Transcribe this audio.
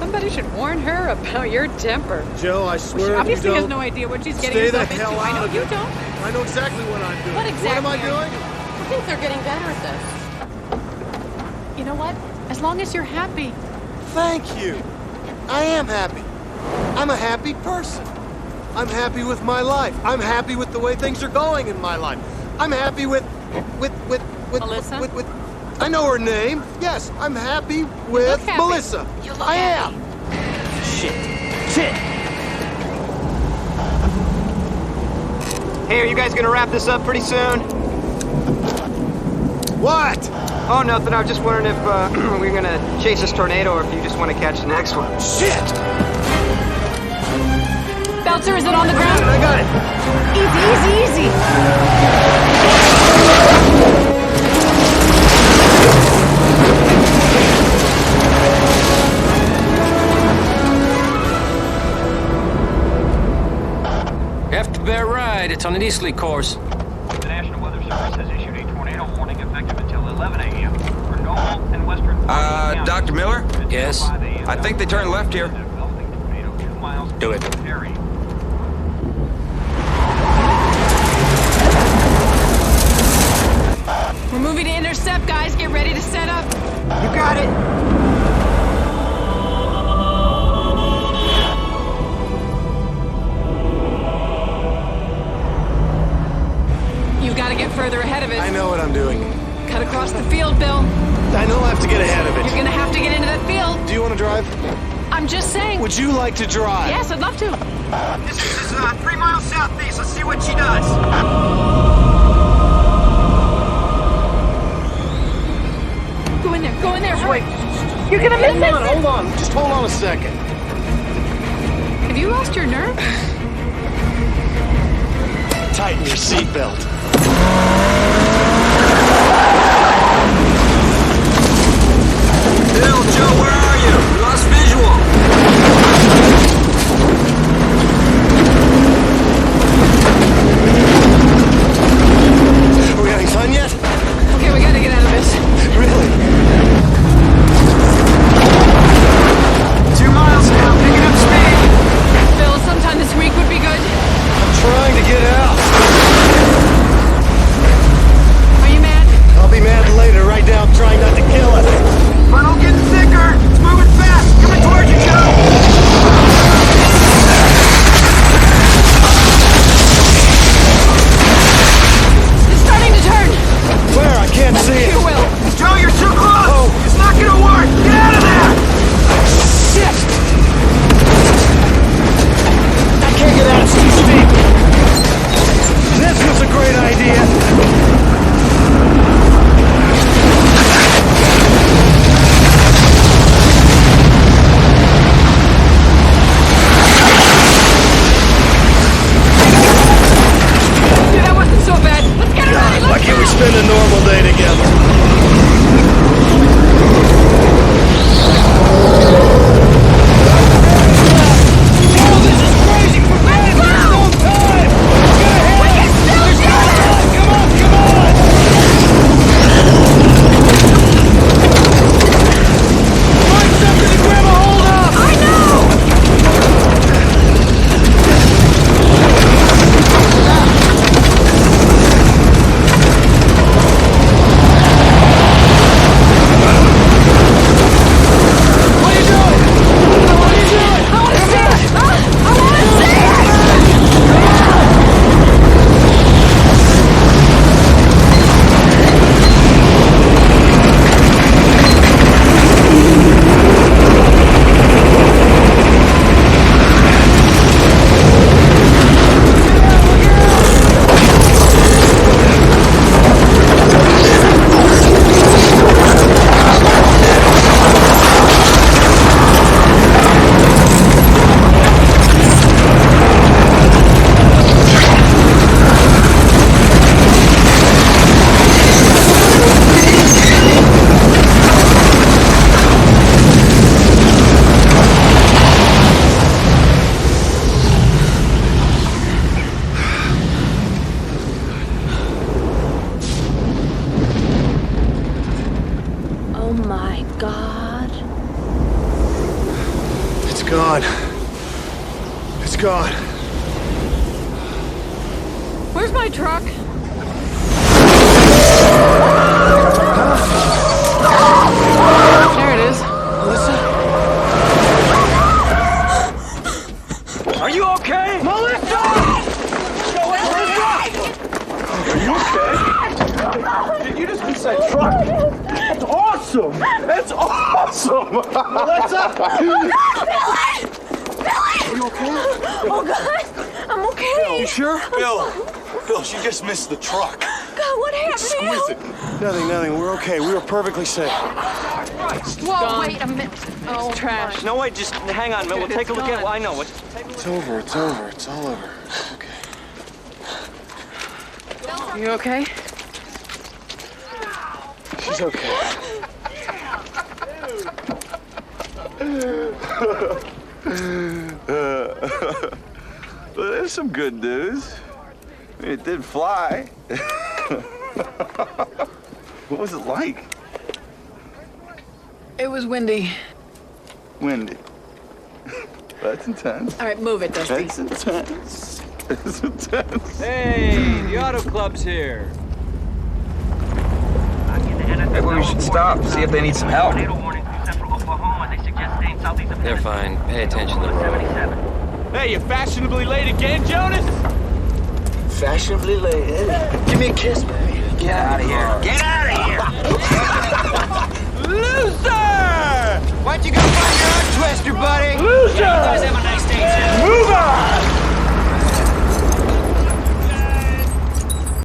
Somebody should warn her about your temper. Joe, I swear She obviously if you has don't no idea what she's getting stay the herself into. hell I out know of you it. don't. I know exactly what I'm doing. What exactly What am I are doing? I think they're getting better at this. You know what? As long as you're happy. Thank you. I am happy. I'm a happy person. I'm happy with my life. I'm happy with the way things are going in my life. I'm happy with Melissa? with I know her name. Yes, I'm happy with happy. Melissa. You look I happy. am. Shit. Hey, are you guys gonna wrap this up pretty soon? What? Oh, nothing. I was just wondering if we're gonna chase this tornado or if you just want to catch the next one. Shit! Belcher, is it on the ground? I got it. Easy, easy, easy. Bear ride. It's on an easterly course. The National Weather Service has issued a tornado warning effective until 11 a.m. for Normal and Western Dr. Miller? Yes? I think they turned left here. Do it. We're moving to intercept, guys. Get ready to set up. You got it. You've got to get further ahead of it. I know what I'm doing. Cut across the field, Bill. I know I have to get ahead of it. You're gonna have to get into that field. Do you want to drive? I'm just saying. Would you like to drive? Yes, I'd love to. This is 3 miles southeast. Let's see what she does. Go in there. Go in there. Hurry. You're gonna miss it. Hold on. Just hold on a second. Have you lost your nerve? Tighten your seatbelt. Bill, Joe, where are you? We lost visual. Are we having fun yet? Okay, we gotta get out of this. Really? 2 miles now. Picking up speed. Bill, sometime this week would be good. I'm trying to get out. gone. It's gone. Where's my truck? There it is. Melissa? Are you okay? Melissa! Are you okay? Did you just miss that truck? That's awesome! That's awesome! Melissa! Are you okay? Oh, God. I'm okay. You sure? Bill, she just missed the truck. God, what happened to you? Exquisite. Nothing. We're okay. We were perfectly safe. Whoa, wait a minute. Oh, Trash. No, wait, just hang on, Bill. We'll take a look at it. Well, I know. It's over. It's over. It's all over. Okay. You okay? She's okay. Well, there's some good news. I mean, it did fly. What was it like? It was windy. Windy. That's intense. All right, move it, Dusty. That's intense. It's intense. Hey, the auto club's here. Maybe we should stop, see if they need some help. Tornado warning through central Oklahoma. They suggest staying southeast of They're fine. Pay attention to the road. 77. Hey, you fashionably late again, Jonas? Fashionably late. Hey, give me a kiss, baby. Get out of here. Get out of here! Loser! Why don't you go find your own twister, buddy? Loser! Have a nice day, too. Move on!